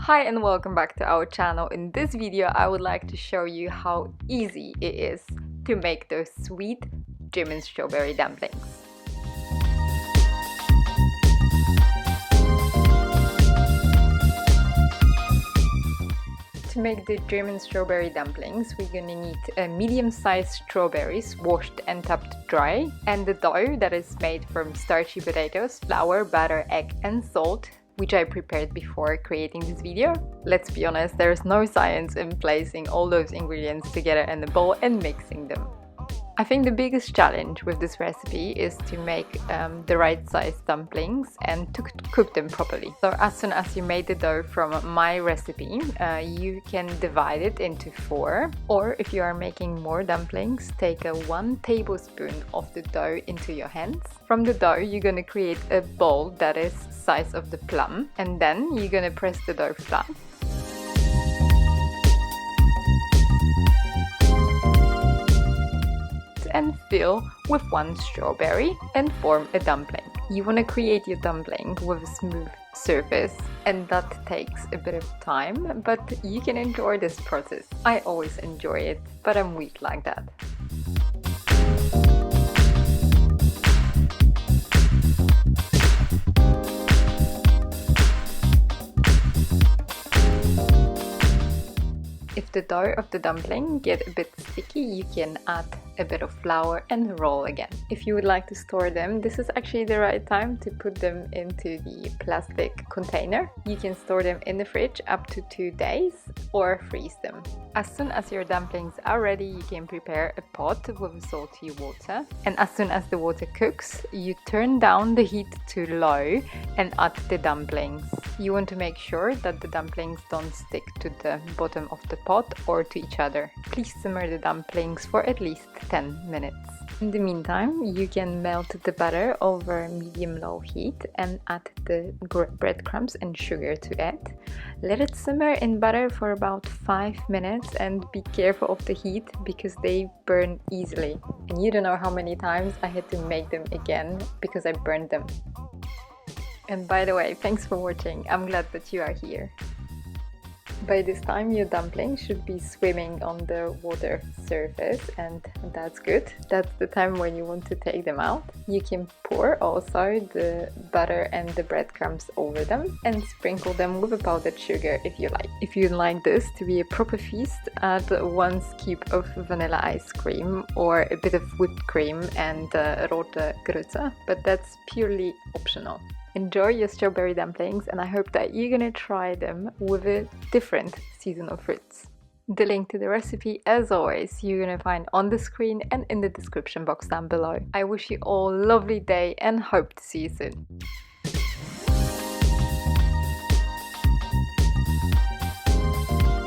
Hi and welcome back to our channel. In this video I would like to show you how easy it is to make those sweet German strawberry dumplings. To make the German strawberry dumplings, we're gonna need medium-sized strawberries washed and tapped dry, and the dough that is made from starchy potatoes, flour, butter, egg and salt, which I prepared before creating this video. Let's be honest, there's no science in placing all those ingredients together in a bowl and mixing them. I think the biggest challenge with this recipe is to make the right size dumplings and to cook them properly. So as soon as you made the dough from my recipe, you can divide it into 4, or if you are making more dumplings, take 1 tablespoon of the dough into your hands. From the dough you're gonna create a ball that is size of the plum, and then you're gonna press the dough flat. And fill with 1 strawberry and form a dumpling. You want to create your dumpling with a smooth surface, and that takes a bit of time, but you can enjoy this process. I always enjoy it, but I'm weak like that. If the dough of the dumpling get a bit sticky, you can add a bit of flour and roll again. If you would like to store them, this is actually the right time to put them into the plastic container. You can store them in the fridge up to 2 days or freeze them. As soon as your dumplings are ready, you can prepare a pot with salty water. And as soon as the water cooks, you turn down the heat to low and add the dumplings. You want to make sure that the dumplings don't stick to the bottom of the pot or to each other. Please simmer the dumplings for at least 10 minutes. In the meantime, you can melt the butter over medium-low heat and add the breadcrumbs and sugar to it. Let it simmer in butter for about 5 minutes and be careful of the heat because they burn easily. And you don't know how many times I had to make them again because I burned them. And by the way, thanks for watching. I'm glad that you are here. By this time your dumplings should be swimming on the water surface, and that's good. That's the time when you want to take them out. You can pour also the butter and the breadcrumbs over them and sprinkle them with a powdered sugar if you like. If you'd like this to be a proper feast, add 1 scoop of vanilla ice cream or a bit of whipped cream and rote grütze, but that's purely optional. Enjoy your strawberry dumplings, and I hope that you're gonna try them with a different seasonal fruits. The link to the recipe, as always, you're gonna find on the screen and in the description box down below. I wish you all a lovely day and hope to see you soon.